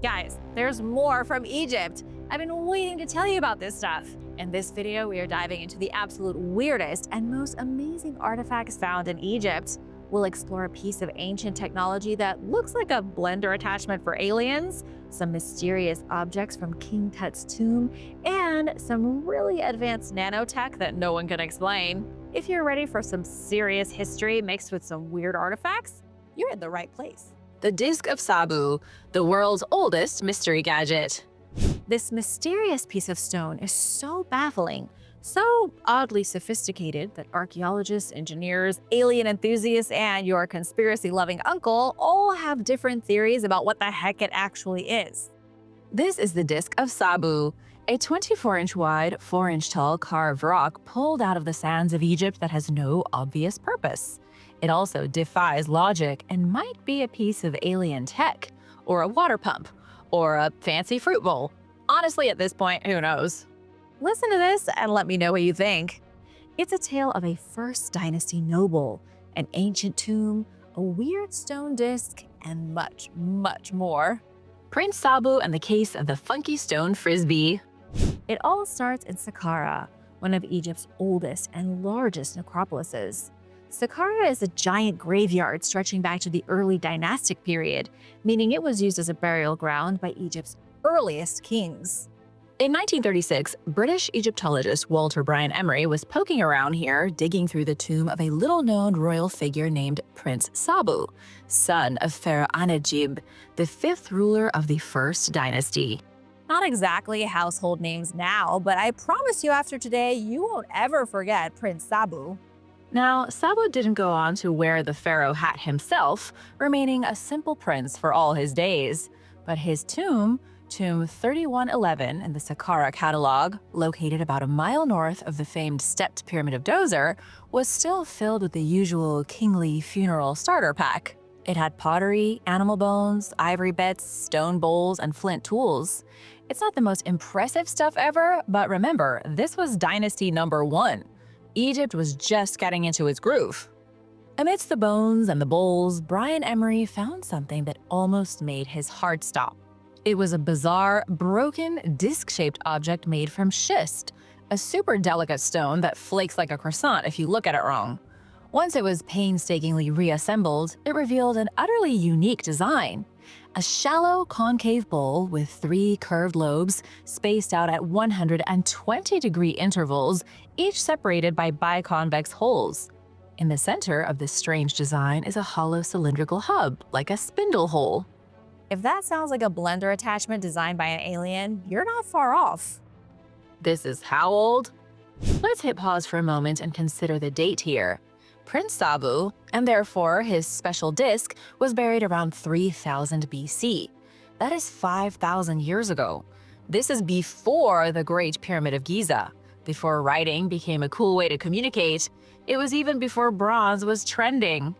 Guys, there's more from Egypt. I've been waiting to tell you about this stuff. In this video, we are diving into the absolute weirdest and most amazing artifacts found in Egypt. We'll explore a piece of ancient technology that looks like a blender attachment for aliens, some mysterious objects from King Tut's tomb, and some really advanced nanotech that no one can explain. If you're ready for some serious history mixed with some weird artifacts, you're in the right place. The Disc of Sabu, the world's oldest mystery gadget. This mysterious piece of stone is so baffling, so oddly sophisticated that archaeologists, engineers, alien enthusiasts, and your conspiracy-loving uncle all have different theories about what the heck it actually is. This is the Disc of Sabu, a 24-inch wide, 4-inch tall carved rock pulled out of the sands of Egypt that has no obvious purpose. It also defies logic and might be a piece of alien tech, or a water pump, or a fancy fruit bowl. Honestly, at this point, who knows? Listen to this and let me know what you think. It's a tale of a First Dynasty noble, an ancient tomb, a weird stone disc, and much, much more. Prince Sabu and the case of the funky stone frisbee. It all starts in Saqqara, one of Egypt's oldest and largest necropolises. Saqqara is a giant graveyard stretching back to the early dynastic period, meaning it was used as a burial ground by Egypt's earliest kings. In 1936, British Egyptologist Walter Bryan Emery was poking around here, digging through the tomb of a little-known royal figure named Prince Sabu, son of Pharaoh Anedjib, the fifth ruler of the First Dynasty. Not exactly household names now, but I promise you after today, you won't ever forget Prince Sabu. Now, Sabu didn't go on to wear the pharaoh hat himself, remaining a simple prince for all his days. But his tomb 3111 in the Saqqara catalog, located about a mile north of the famed stepped pyramid of Djoser, was still filled with the usual kingly funeral starter pack. It had pottery, animal bones, ivory bits, stone bowls, and flint tools. It's not the most impressive stuff ever, but remember, this was dynasty number 1. Egypt was just getting into its groove. Amidst the bones and the bowls, Bryan Emery found something that almost made his heart stop. It was a bizarre, broken, disc-shaped object made from schist, a super delicate stone that flakes like a croissant if you look at it wrong. Once it was painstakingly reassembled, it revealed an utterly unique design. A shallow, concave bowl with 3 curved lobes spaced out at 120-degree intervals, each separated by biconvex holes. In the center of this strange design is a hollow cylindrical hub, like a spindle hole. If that sounds like a blender attachment designed by an alien, you're not far off. This is how old? Let's hit pause for a moment and consider the date here. Prince Sabu, and therefore his special disc, was buried around 3000 BC. That is 5,000 years ago. This is before the Great Pyramid of Giza, before writing became a cool way to communicate. It was even before bronze was trending.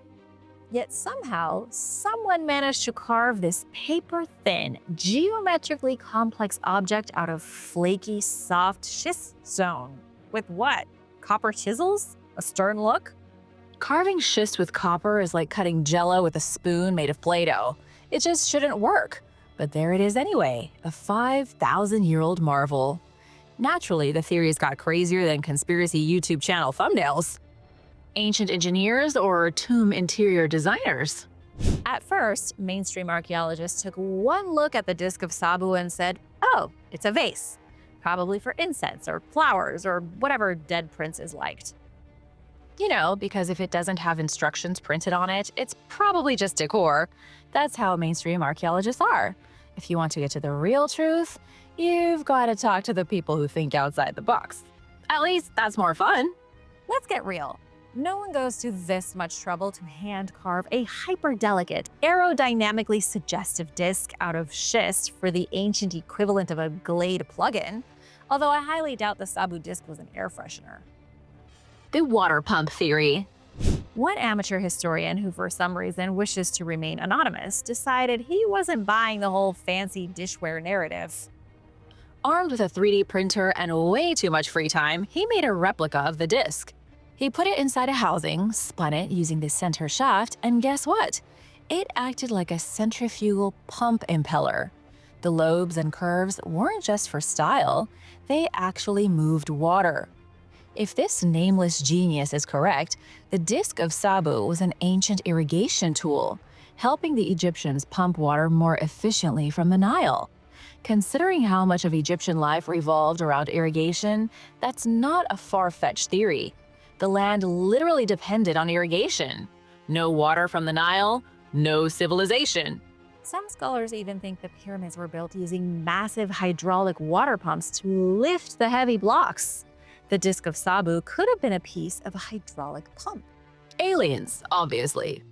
Yet somehow, someone managed to carve this paper-thin, geometrically complex object out of flaky, soft schist stone. With what? Copper chisels? A stern look? Carving schist with copper is like cutting jello with a spoon made of Play-Doh. It just shouldn't work. But there it is anyway, a 5,000-year-old marvel. Naturally, the theories got crazier than conspiracy YouTube channel thumbnails. Ancient engineers or tomb interior designers? At first, mainstream archaeologists took one look at the Disc of Sabu and said, oh, it's a vase. Probably for incense or flowers or whatever dead princes liked. You know, because if it doesn't have instructions printed on it, it's probably just decor. That's how mainstream archaeologists are. If you want to get to the real truth, you've got to talk to the people who think outside the box. At least that's more fun. Let's get real. No one goes to this much trouble to hand carve a hyper-delicate, aerodynamically suggestive disc out of schist for the ancient equivalent of a Glade plug-in, although I highly doubt the Sabu disc was an air freshener. The water pump theory. One amateur historian who for some reason wishes to remain anonymous decided he wasn't buying the whole fancy dishware narrative. Armed with a 3D printer and way too much free time, he made a replica of the disc. He put it inside a housing, spun it using the center shaft, and guess what? It acted like a centrifugal pump impeller. The lobes and curves weren't just for style, they actually moved water. If this nameless genius is correct, the disc of Sabu was an ancient irrigation tool, helping the Egyptians pump water more efficiently from the Nile. Considering how much of Egyptian life revolved around irrigation, that's not a far-fetched theory. The land literally depended on irrigation. No water from the Nile, no civilization. Some scholars even think the pyramids were built using massive hydraulic water pumps to lift the heavy blocks. The disc of Sabu could have been a piece of a hydraulic pump. Aliens, obviously.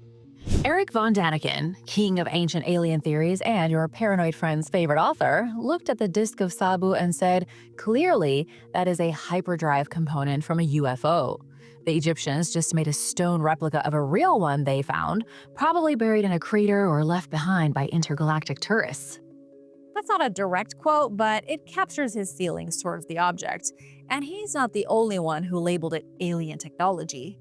Eric von Daniken, king of ancient alien theories and your paranoid friend's favorite author, looked at the disc of Sabu and said, clearly, that is a hyperdrive component from a UFO. The Egyptians just made a stone replica of a real one they found, probably buried in a crater or left behind by intergalactic tourists. That's not a direct quote, but it captures his feelings towards the object. And he's not the only one who labeled it alien technology.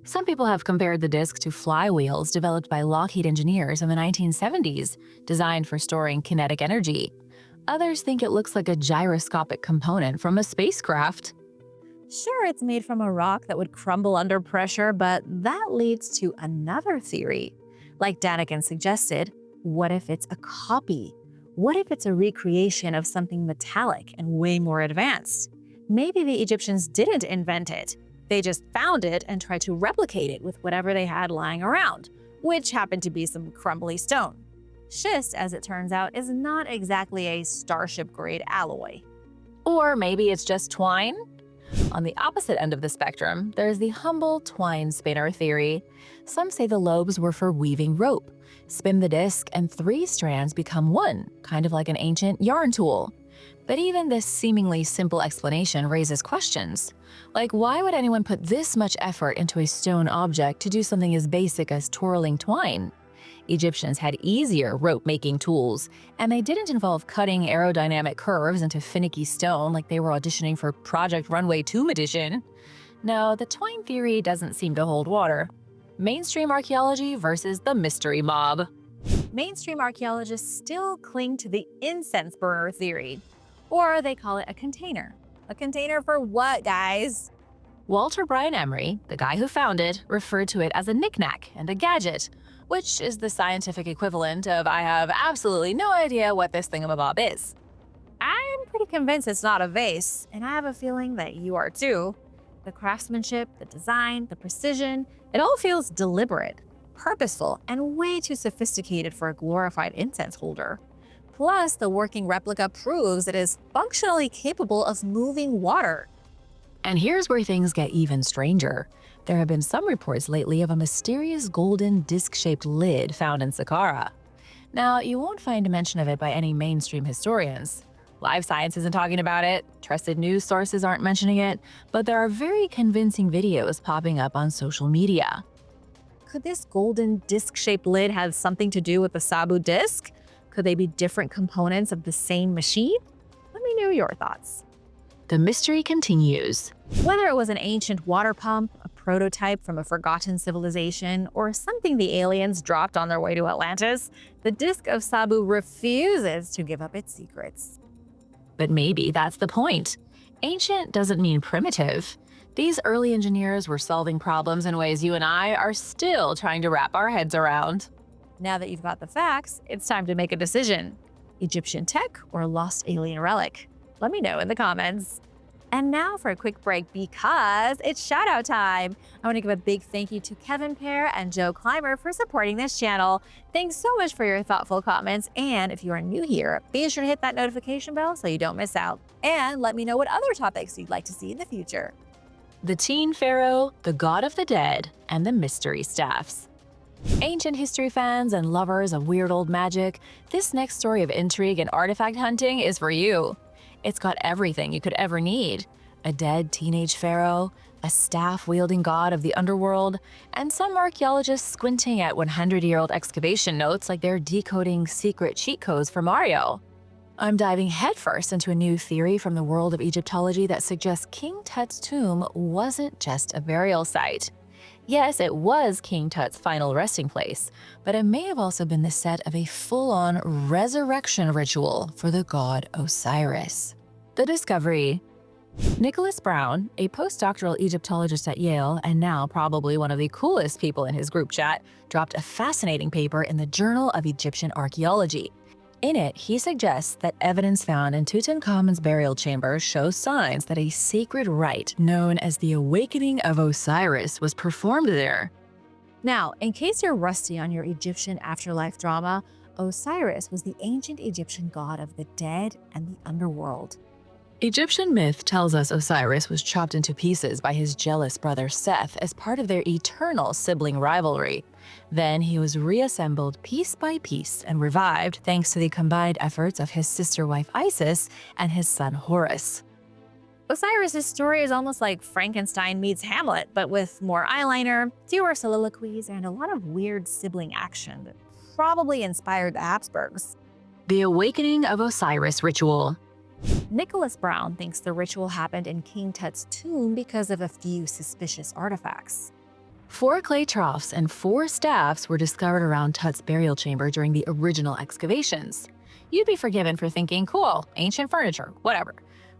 Some people have compared the disc to flywheels developed by Lockheed engineers in the 1970s, designed for storing kinetic energy. Others think it looks like a gyroscopic component from a spacecraft. Sure, it's made from a rock that would crumble under pressure, but that leads to another theory. Like Daniken suggested, what if it's a copy? What if it's a recreation of something metallic and way more advanced? Maybe the Egyptians didn't invent it. They just found it and tried to replicate it with whatever they had lying around, which happened to be some crumbly stone. Schist, as it turns out, is not exactly a starship-grade alloy. Or maybe it's just twine? On the opposite end of the spectrum, there's the humble twine spinner theory. Some say the lobes were for weaving rope. Spin the disc and 3 strands become one, kind of like an ancient yarn tool. But even this seemingly simple explanation raises questions. Like, why would anyone put this much effort into a stone object to do something as basic as twirling twine? Egyptians had easier rope-making tools, and they didn't involve cutting aerodynamic curves into finicky stone like they were auditioning for Project Runway Tomb Edition. No, the twine theory doesn't seem to hold water. Mainstream archaeology versus the mystery mob. Mainstream archaeologists still cling to the incense burner theory, or they call it a container. A container for what, guys? Walter Bryan Emery, the guy who found it, referred to it as a knickknack and a gadget, which is the scientific equivalent of I have absolutely no idea what this thingamabob is. I'm pretty convinced it's not a vase, and I have a feeling that you are too. The craftsmanship, the design, the precision, it all feels deliberate, purposeful, and way too sophisticated for a glorified incense holder. Plus, the working replica proves it is functionally capable of moving water. And here's where things get even stranger. There have been some reports lately of a mysterious golden disc-shaped lid found in Saqqara. Now, you won't find mention of it by any mainstream historians. Live Science isn't talking about it, trusted news sources aren't mentioning it, but there are very convincing videos popping up on social media. Could this golden disc-shaped lid have something to do with the Sabu disc? Could they be different components of the same machine? Let me know your thoughts. The mystery continues. Whether it was an ancient water pump, a prototype from a forgotten civilization, or something the aliens dropped on their way to Atlantis, the disc of Sabu refuses to give up its secrets. But maybe that's the point. Ancient doesn't mean primitive. These early engineers were solving problems in ways you and I are still trying to wrap our heads around. Now that you've got the facts, it's time to make a decision. Egyptian tech or lost alien relic? Let me know in the comments. And now for a quick break because it's shout-out time. I want to give a big thank you to Kevin Pear and Joe Clymer for supporting this channel. Thanks so much for your thoughtful comments. And if you are new here, be sure to hit that notification bell so you don't miss out. And let me know what other topics you'd like to see in the future. The teen pharaoh, the god of the dead, and the mystery staffs. Ancient history fans and lovers of weird old magic, this next story of intrigue and artifact hunting is for you. It's got everything you could ever need. A dead teenage pharaoh, a staff-wielding god of the underworld, and some archaeologists squinting at 100-year-old excavation notes like they're decoding secret cheat codes for Mario. I'm diving headfirst into a new theory from the world of Egyptology that suggests King Tut's tomb wasn't just a burial site. Yes, it was King Tut's final resting place, but it may have also been the set of a full-on resurrection ritual for the god Osiris. The discovery. Nicholas Brown, a postdoctoral Egyptologist at Yale and now probably one of the coolest people in his group chat, dropped a fascinating paper in the Journal of Egyptian Archaeology. In it, he suggests that evidence found in Tutankhamun's burial chamber shows signs that a sacred rite known as the Awakening of Osiris was performed there. Now, in case you're rusty on your Egyptian afterlife drama, Osiris was the ancient Egyptian god of the dead and the underworld. Egyptian myth tells us Osiris was chopped into pieces by his jealous brother Seth as part of their eternal sibling rivalry. Then he was reassembled piece by piece and revived thanks to the combined efforts of his sister wife Isis and his son Horus. Osiris' story is almost like Frankenstein meets Hamlet, but with more eyeliner, fewer soliloquies, and a lot of weird sibling action that probably inspired the Habsburgs. The Awakening of Osiris ritual. Nicholas Brown thinks the ritual happened in King Tut's tomb because of a few suspicious artifacts. 4 clay troughs and 4 staffs were discovered around Tut's burial chamber during the original excavations. You'd be forgiven for thinking, cool, ancient furniture, whatever.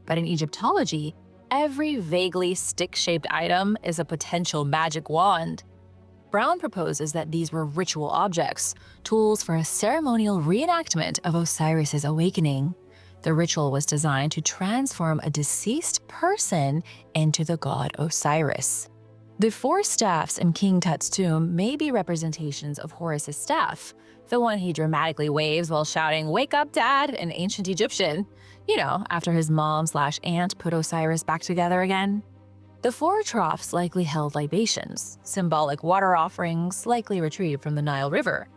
But in Egyptology, every vaguely stick-shaped item is a potential magic wand. Brown proposes that these were ritual objects, tools for a ceremonial reenactment of Osiris's awakening. The ritual was designed to transform a deceased person into the god Osiris. The 4 staffs in King Tut's tomb may be representations of Horus's staff, the one he dramatically waves while shouting, "Wake up, Dad," in ancient Egyptian. You know, after his mom/aunt put Osiris back together again. The 4 troughs likely held libations, symbolic water offerings likely retrieved from the Nile River.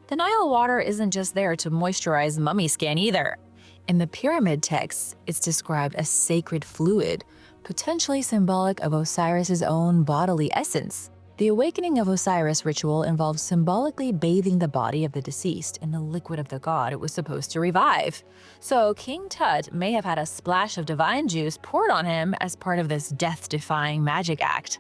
The Nile water isn't just there to moisturize mummy skin either. In the pyramid texts, it's described as sacred fluid, potentially symbolic of Osiris's own bodily essence. The Awakening of Osiris ritual involves symbolically bathing the body of the deceased in the liquid of the god it was supposed to revive. So King Tut may have had a splash of divine juice poured on him as part of this death-defying magic act.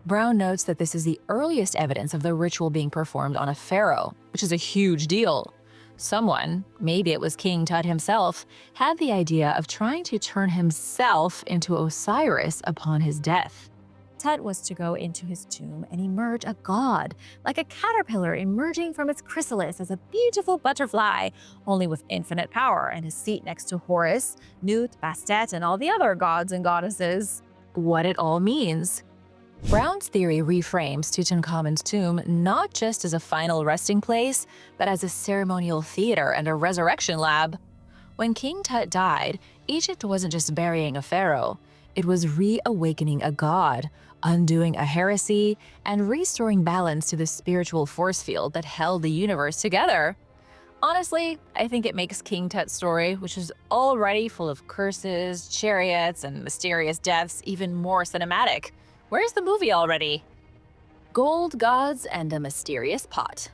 Brown notes that this is the earliest evidence of the ritual being performed on a pharaoh, which is a huge deal. Someone, maybe it was King Tut himself, had the idea of trying to turn himself into Osiris upon his death. Tut was to go into his tomb and emerge a god, like a caterpillar emerging from its chrysalis as a beautiful butterfly, only with infinite power and a seat next to Horus, Nut, Bastet, and all the other gods and goddesses. What it all means. Brown's theory reframes Tutankhamun's tomb not just as a final resting place, but as a ceremonial theater and a resurrection lab. When King Tut died, Egypt wasn't just burying a pharaoh. It was reawakening a god, undoing a heresy, and restoring balance to the spiritual force field that held the universe together. Honestly, I think it makes King Tut's story, which is already full of curses, chariots, and mysterious deaths, even more cinematic. Where's the movie already? Gold gods and a mysterious pot.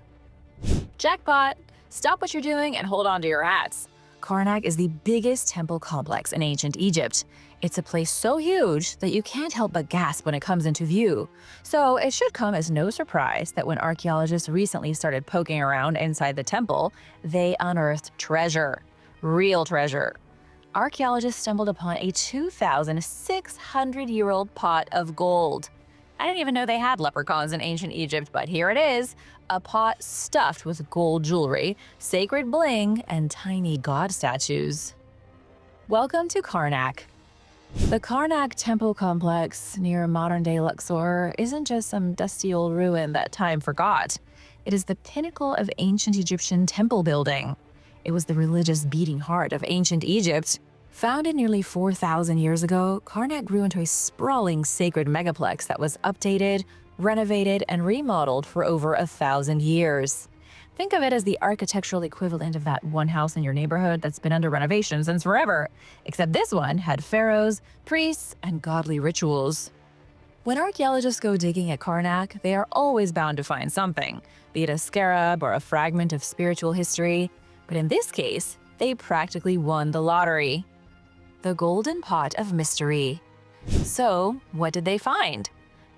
Jackpot! Stop what you're doing and hold on to your hats. Karnak is the biggest temple complex in ancient Egypt. It's a place so huge that you can't help but gasp when it comes into view. So it should come as no surprise that when archaeologists recently started poking around inside the temple, they unearthed treasure. Real treasure. Archaeologists stumbled upon a 2,600-year-old pot of gold. I didn't even know they had leprechauns in ancient Egypt, but here it is, a pot stuffed with gold jewelry, sacred bling, and tiny god statues. Welcome to Karnak. The Karnak temple complex near modern-day Luxor isn't just some dusty old ruin that time forgot. It is the pinnacle of ancient Egyptian temple building. It was the religious beating heart of ancient Egypt. Founded nearly 4,000 years ago, Karnak grew into a sprawling sacred megaplex that was updated, renovated, and remodeled for over 1,000 years. Think of it as the architectural equivalent of that one house in your neighborhood that's been under renovation since forever, except this one had pharaohs, priests, and godly rituals. When archaeologists go digging at Karnak, they are always bound to find something, be it a scarab or a fragment of spiritual history. But in this case, they practically won the lottery. The golden pot of mystery. So, what did they find?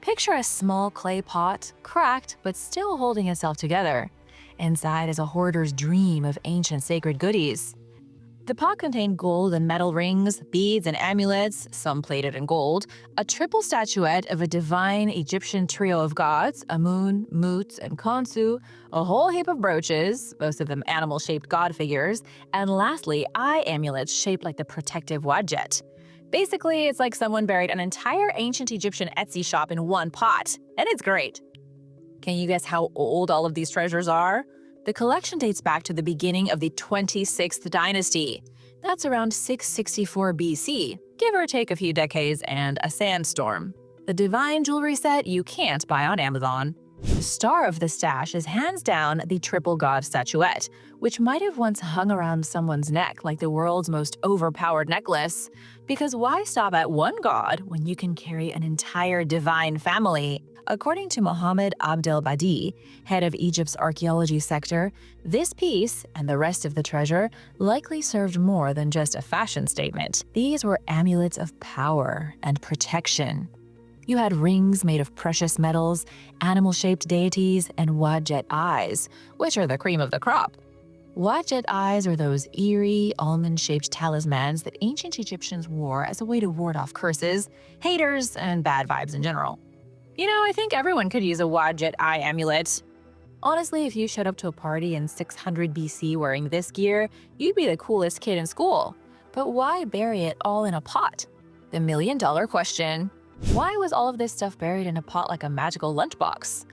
Picture a small clay pot, cracked but still holding itself together. Inside is a hoarder's dream of ancient sacred goodies. The pot contained gold and metal rings, beads and amulets, some plated in gold, a triple statuette of a divine Egyptian trio of gods, Amun, Mut, and Khonsu, a whole heap of brooches, most of them animal-shaped god figures, and lastly, eye amulets shaped like the protective wadjet. Basically, it's like someone buried an entire ancient Egyptian Etsy shop in one pot, and it's great. Can you guess how old all of these treasures are? The collection dates back to the beginning of the 26th dynasty. That's around 664 BC, give or take a few decades and a sandstorm. The divine jewelry set you can't buy on Amazon. The star of the stash is hands down the triple god statuette, which might have once hung around someone's neck like the world's most overpowered necklace. Because why stop at one god when you can carry an entire divine family? According to Mohammed Abdel Badi, head of Egypt's archaeology sector, this piece and the rest of the treasure likely served more than just a fashion statement. These were amulets of power and protection. You had rings made of precious metals, animal-shaped deities, and wadjet eyes, which are the cream of the crop. Wadjet eyes are those eerie, almond-shaped talismans that ancient Egyptians wore as a way to ward off curses, haters, and bad vibes in general. You know, I think everyone could use a wadjet eye amulet. Honestly, if you showed up to a party in 600 BC wearing this gear, you'd be the coolest kid in school. But why bury it all in a pot? The million-dollar question. Why was all of this stuff buried in a pot like a magical lunchbox?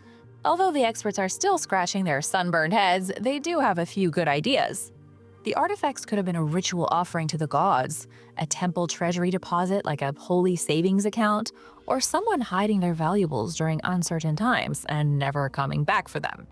Although the experts are still scratching their sunburned heads, they do have a few good ideas. The artifacts could have been a ritual offering to the gods, a temple treasury deposit like a holy savings account, or someone hiding their valuables during uncertain times and never coming back for them.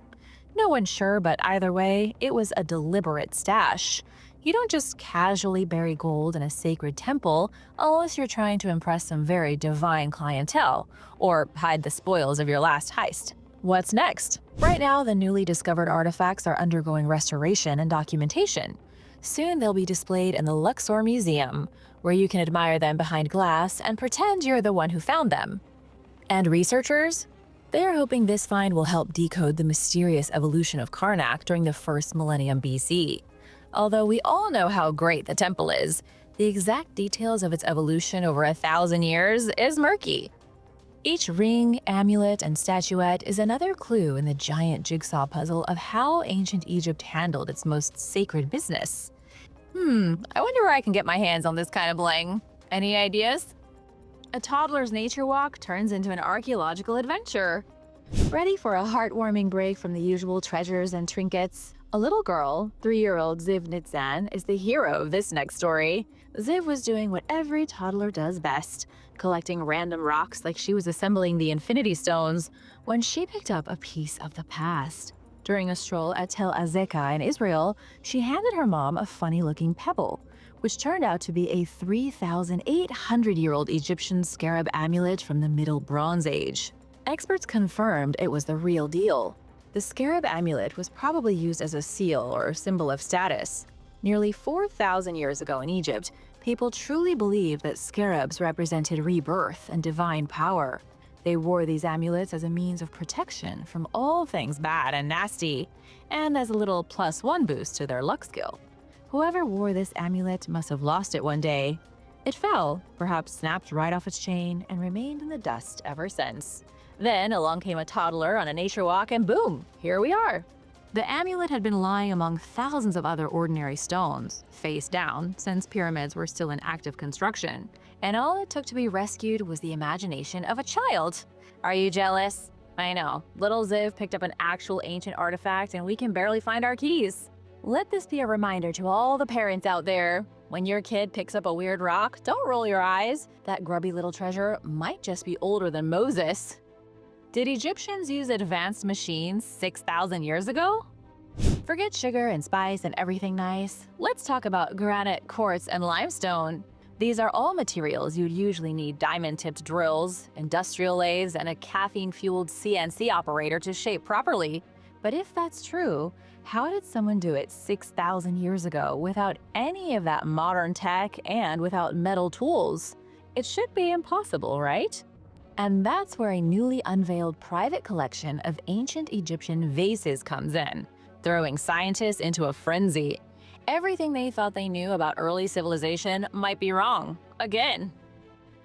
No one's sure, but either way, it was a deliberate stash. You don't just casually bury gold in a sacred temple unless you're trying to impress some very divine clientele, or hide the spoils of your last heist. What's next? Right now, the newly discovered artifacts are undergoing restoration and documentation. Soon they'll be displayed in the Luxor Museum, where you can admire them behind glass and pretend you're the one who found them. And researchers? They're hoping this find will help decode the mysterious evolution of Karnak during the first millennium BC. Although we all know how great the temple is, the exact details of its evolution over 1,000 years is murky. Each ring, amulet, and statuette is another clue in the giant jigsaw puzzle of how ancient Egypt handled its most sacred business. I wonder where I can get my hands on this kind of bling. Any ideas? A toddler's nature walk turns into an archaeological adventure. Ready for a heartwarming break from the usual treasures and trinkets? A little girl, 3-year-old Ziv Nitzan, is the hero of this next story. Ziv was doing what every toddler does best, collecting random rocks like she was assembling the Infinity Stones, when she picked up a piece of the past. During a stroll at Tel Azekah in Israel, she handed her mom a funny-looking pebble, which turned out to be a 3,800-year-old Egyptian scarab amulet from the Middle Bronze Age. Experts confirmed it was the real deal. The scarab amulet was probably used as a seal or symbol of status. Nearly 4,000 years ago in Egypt, people truly believed that scarabs represented rebirth and divine power. They wore these amulets as a means of protection from all things bad and nasty, and as a little +1 boost to their luck skill. Whoever wore this amulet must have lost it one day. It fell, perhaps snapped right off its chain, and remained in the dust ever since. Then along came a toddler on a nature walk, and boom, here we are. The amulet had been lying among thousands of other ordinary stones, face down, since pyramids were still in active construction, and all it took to be rescued was the imagination of a child. Are you jealous? I know, little Ziv picked up an actual ancient artifact and we can barely find our keys. Let this be a reminder to all the parents out there. When your kid picks up a weird rock, don't roll your eyes. That grubby little treasure might just be older than Moses. Did Egyptians use advanced machines 6,000 years ago? Forget sugar and spice and everything nice. Let's talk about granite, quartz, and limestone. These are all materials you'd usually need diamond-tipped drills, industrial lathes, and a caffeine-fueled CNC operator to shape properly. But if that's true, how did someone do it 6,000 years ago without any of that modern tech and without metal tools? It should be impossible, right? And that's where a newly unveiled private collection of ancient Egyptian vases comes in, throwing scientists into a frenzy. Everything they thought they knew about early civilization might be wrong, again.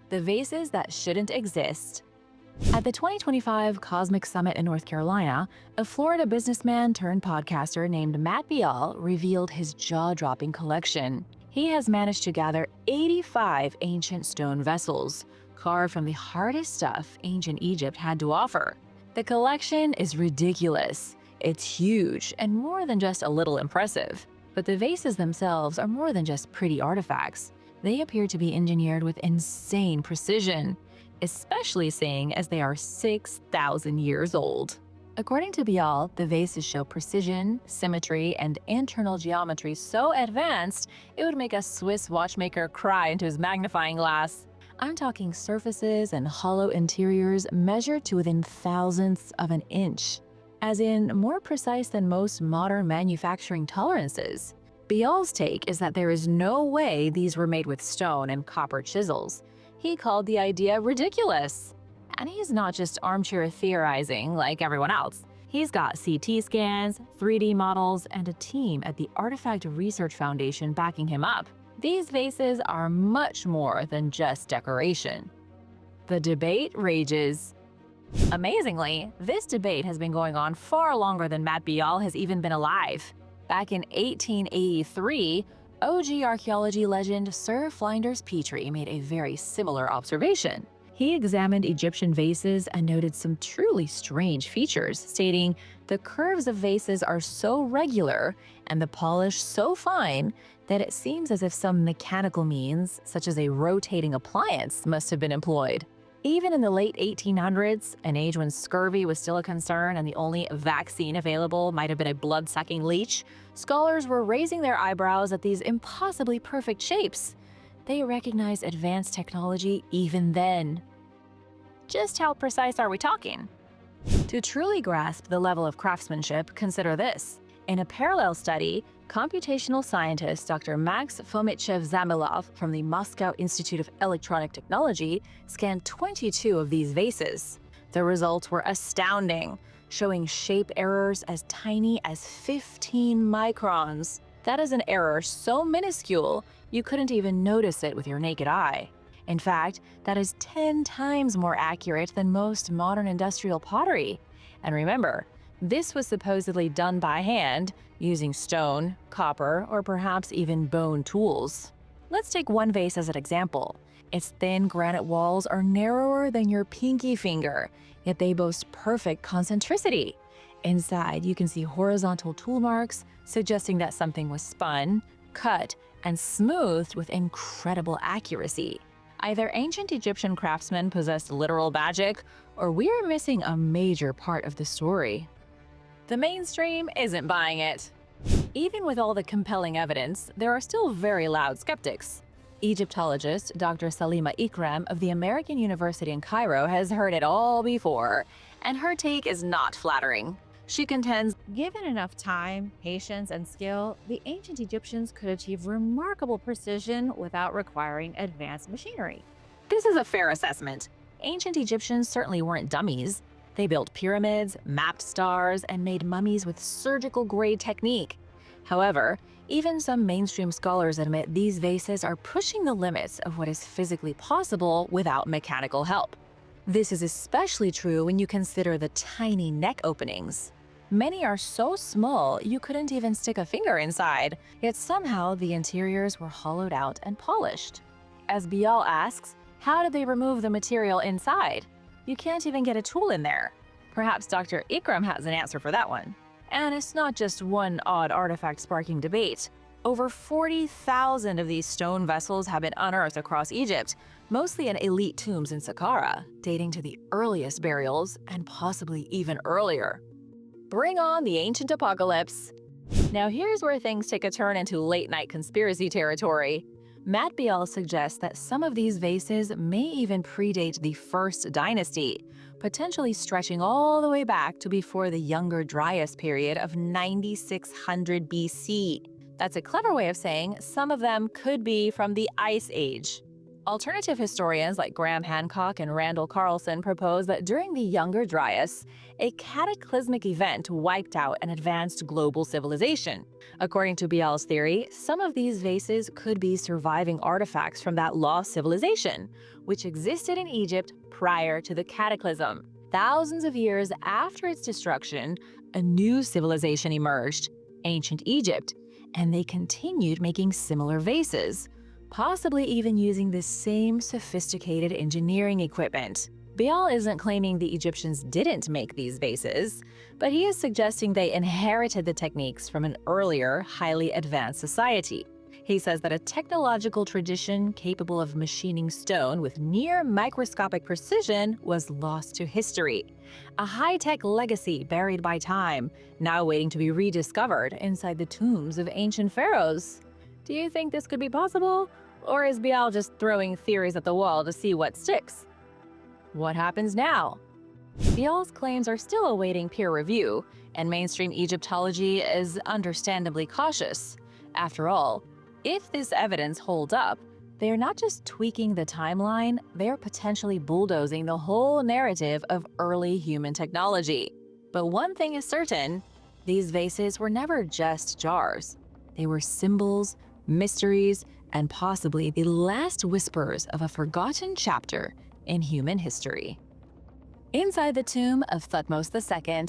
The vases that shouldn't exist. At the 2025 Cosmic Summit in North Carolina, a Florida businessman turned podcaster named Matt Bial revealed his jaw-dropping collection. He has managed to gather 85 ancient stone vessels, carved from the hardest stuff ancient Egypt had to offer. The collection is ridiculous. It's huge and more than just a little impressive. But the vases themselves are more than just pretty artifacts. They appear to be engineered with insane precision, especially seeing as they are 6,000 years old. According to Bial, the vases show precision, symmetry, and internal geometry so advanced it would make a Swiss watchmaker cry into his magnifying glass. I'm talking surfaces and hollow interiors measured to within thousandths of an inch, as in more precise than most modern manufacturing tolerances. Bial's take is that there is no way these were made with stone and copper chisels. He called the idea ridiculous. And he's not just armchair theorizing like everyone else. He's got CT scans, 3D models, and a team at the Artifact Research Foundation backing him up. These vases are much more than just decoration. The debate rages. Amazingly, this debate has been going on far longer than Matt Bial has even been alive. Back in 1883, OG archaeology legend Sir Flinders Petrie made a very similar observation. He examined Egyptian vases and noted some truly strange features, stating, "The curves of vases are so regular and the polish so fine that it seems as if some mechanical means, such as a rotating appliance, must have been employed." Even in the late 1800s, an age when scurvy was still a concern and the only vaccine available might have been a blood-sucking leech, scholars were raising their eyebrows at these impossibly perfect shapes. They recognized advanced technology even then. Just how precise are we talking? To truly grasp the level of craftsmanship, consider this. In a parallel study, computational scientist Dr. Max Fomitchev-Zamilov from the Moscow Institute of Electronic Technology scanned 22 of these vases. The results were astounding, showing shape errors as tiny as 15 microns. That is an error so minuscule you couldn't even notice it with your naked eye. In fact, that is 10 times more accurate than most modern industrial pottery. And remember, this was supposedly done by hand, using stone, copper, or perhaps even bone tools. Let's take one vase as an example. Its thin granite walls are narrower than your pinky finger, yet they boast perfect concentricity. Inside, you can see horizontal tool marks, suggesting that something was spun, cut, and smoothed with incredible accuracy. Either ancient Egyptian craftsmen possessed literal magic, or we're missing a major part of the story. The mainstream isn't buying it. Even with all the compelling evidence, there are still very loud skeptics. Egyptologist Dr. Salima Ikram of the American University in Cairo has heard it all before, and her take is not flattering. She contends, Given enough time, patience, and skill, the ancient Egyptians could achieve remarkable precision without requiring advanced machinery. this is a fair assessment. Ancient Egyptians certainly weren't dummies. They built pyramids, mapped stars, and made mummies with surgical-grade technique. However, even some mainstream scholars admit these vases are pushing the limits of what is physically possible without mechanical help. This is especially true when you consider the tiny neck openings. Many are so small you couldn't even stick a finger inside, yet somehow the interiors were hollowed out and polished. As Bial asks, how did they remove the material inside? You can't even get a tool in there. Perhaps Dr. Ikram has an answer for that one. And it's not just one odd artifact sparking debate. Over 40,000 of these stone vessels have been unearthed across Egypt, mostly in elite tombs in Saqqara, dating to the earliest burials and possibly even earlier. Bring on the ancient apocalypse. Now here's where things take a turn into late-night conspiracy territory. Matt Bial suggests that some of these vases may even predate the First Dynasty, potentially stretching all the way back to before the Younger Dryas period of 9600 BC. That's a clever way of saying some of them could be from the Ice Age. Alternative historians like Graham Hancock and Randall Carlson propose that during the Younger Dryas, a cataclysmic event wiped out an advanced global civilization. According to Bial's theory, some of these vases could be surviving artifacts from that lost civilization, which existed in Egypt prior to the cataclysm. Thousands of years after its destruction, a new civilization emerged, ancient Egypt, and they continued making similar vases, possibly even using the same sophisticated engineering equipment. Bial isn't claiming the Egyptians didn't make these vases, but he is suggesting they inherited the techniques from an earlier, highly advanced society. He says that a technological tradition capable of machining stone with near microscopic precision was lost to history. A high-tech legacy buried by time, now waiting to be rediscovered inside the tombs of ancient pharaohs. Do you think this could be possible? Or is Bial just throwing theories at the wall to see what sticks? What happens now? Bial's claims are still awaiting peer review, and mainstream Egyptology is understandably cautious. After all, if this evidence holds up, they are not just tweaking the timeline, they are potentially bulldozing the whole narrative of early human technology. But one thing is certain, these vases were never just jars. They were symbols, mysteries, and possibly the last whispers of a forgotten chapter in human history. Inside the tomb of Thutmose II,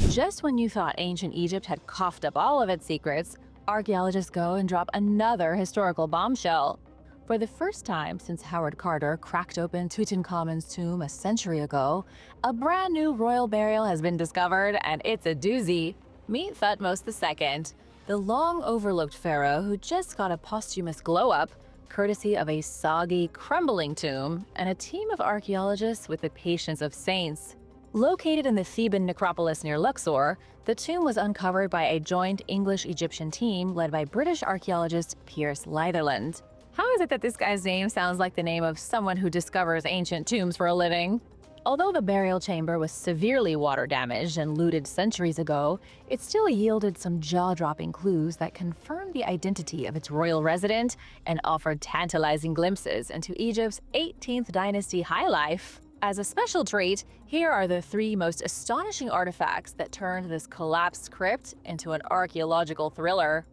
just when you thought ancient Egypt had coughed up all of its secrets, archaeologists go and drop another historical bombshell. For the first time since Howard Carter cracked open Tutankhamun's tomb a century ago, a brand new royal burial has been discovered, and it's a doozy. Meet Thutmose II, the long-overlooked pharaoh who just got a posthumous glow-up, courtesy of a soggy, crumbling tomb and a team of archaeologists with the patience of saints. Located in the Theban necropolis near Luxor, the tomb was uncovered by a joint English-Egyptian team led by British archaeologist Piers Litherland. How is it that this guy's name sounds like the name of someone who discovers ancient tombs for a living? Although the burial chamber was severely water damaged and looted centuries ago, it still yielded some jaw-dropping clues that confirmed the identity of its royal resident and offered tantalizing glimpses into Egypt's 18th dynasty high life. As a special treat, here are the 3 most astonishing artifacts that turned this collapsed crypt into an archaeological thriller.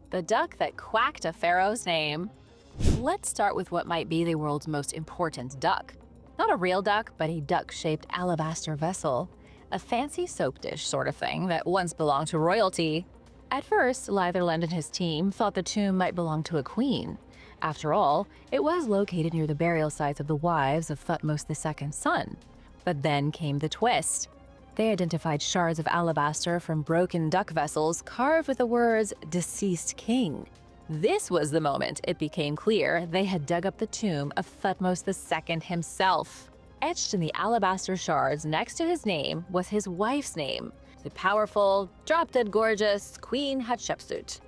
The duck that quacked a pharaoh's name. Let's start with what might be the world's most important duck. Not a real duck, but a duck-shaped alabaster vessel. A fancy soap dish sort of thing that once belonged to royalty. At first, Litherland and his team thought the tomb might belong to a queen. After all, it was located near the burial sites of the wives of Thutmose II's son. But then came the twist. They identified shards of alabaster from broken duck vessels carved with the words, "Deceased King." This was the moment it became clear they had dug up the tomb of Thutmose II himself. Etched in the alabaster shards next to his name was his wife's name, the powerful, drop-dead gorgeous Queen Hatshepsut.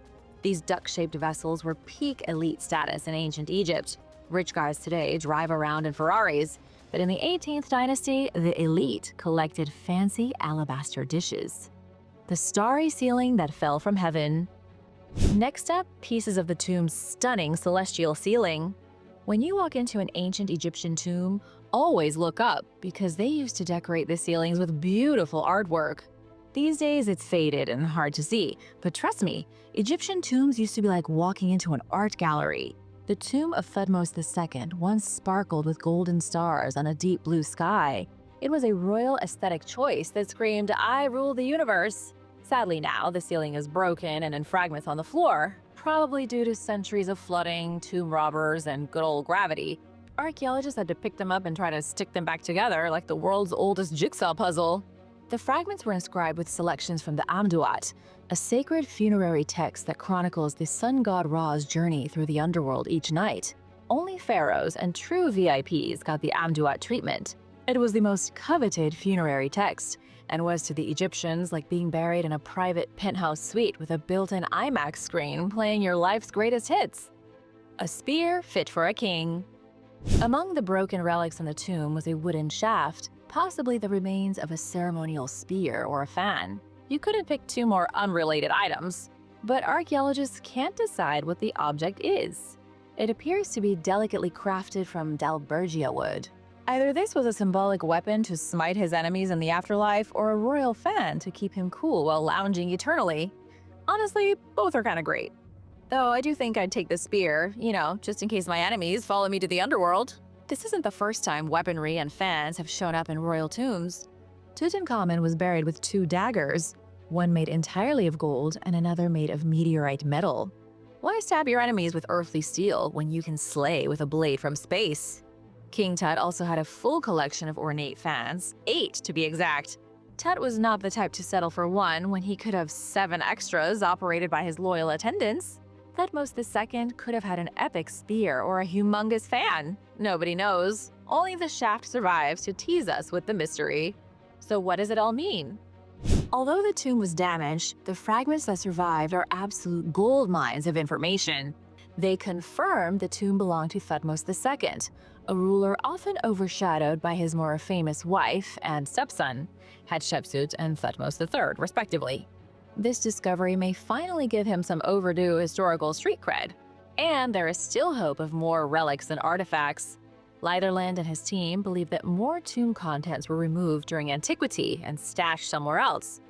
These duck-shaped vessels were peak elite status in ancient Egypt. Rich guys today drive around in Ferraris, but in the 18th dynasty, the elite collected fancy alabaster dishes. The starry ceiling that fell from heaven. Next up, pieces of the tomb's stunning celestial ceiling. When you walk into an ancient Egyptian tomb, always look up because they used to decorate the ceilings with beautiful artwork. These days, it's faded and hard to see, but trust me, Egyptian tombs used to be like walking into an art gallery. The tomb of Thutmose II once sparkled with golden stars on a deep blue sky. It was a royal aesthetic choice that screamed, "I rule the universe." Sadly now, the ceiling is broken and in fragments on the floor, probably due to centuries of flooding, tomb robbers, and good old gravity. Archaeologists had to pick them up and try to stick them back together like the world's oldest jigsaw puzzle. The fragments were inscribed with selections from the Amduat, a sacred funerary text that chronicles the sun god Ra's journey through the underworld each night. Only pharaohs and true VIPs got the Amduat treatment. It was the most coveted funerary text, and was to the Egyptians like being buried in a private penthouse suite with a built-in IMAX screen playing your life's greatest hits. A spear fit for a king. Among the broken relics in the tomb was a wooden shaft, possibly the remains of a ceremonial spear or a fan. You couldn't pick 2 more unrelated items, but archaeologists can't decide what the object is. It appears to be delicately crafted from Dalbergia wood. Either this was a symbolic weapon to smite his enemies in the afterlife, or a royal fan to keep him cool while lounging eternally. Honestly, both are kind of great. Though I do think I'd take the spear, just in case my enemies follow me to the underworld. This isn't the first time weaponry and fans have shown up in royal tombs. Tutankhamun was buried with 2 daggers, one made entirely of gold and another made of meteorite metal. Why stab your enemies with earthly steel when you can slay with a blade from space? King Tut also had a full collection of ornate fans, 8 to be exact. Tut was not the type to settle for one when he could have 7 extras operated by his loyal attendants. Thutmose II could have had an epic spear or a humongous fan. Nobody knows. Only the shaft survives to tease us with the mystery. So what does it all mean? Although the tomb was damaged, the fragments that survived are absolute gold mines of information. They confirm the tomb belonged to Thutmose II, a ruler often overshadowed by his more famous wife and stepson, Hatshepsut and Thutmose III, respectively. This discovery may finally give him some overdue historical street cred. And there is still hope of more relics and artifacts. Leitherland and his team believe that more tomb contents were removed during antiquity and stashed somewhere else.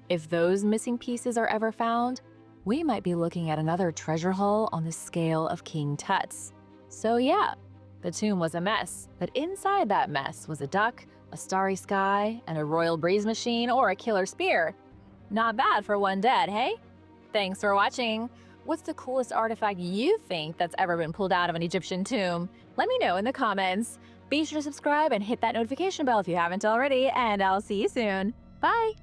If those missing pieces are ever found, we might be looking at another treasure haul on the scale of King Tut's. So yeah, the tomb was a mess, but inside that mess was a duck, a starry sky, and a royal breeze machine or a killer spear. Not bad for one dead, hey? Thanks for watching! What's the coolest artifact you think that's ever been pulled out of an Egyptian tomb? Let me know in the comments. Be sure to subscribe and hit that notification bell if you haven't already, and I'll see you soon. Bye!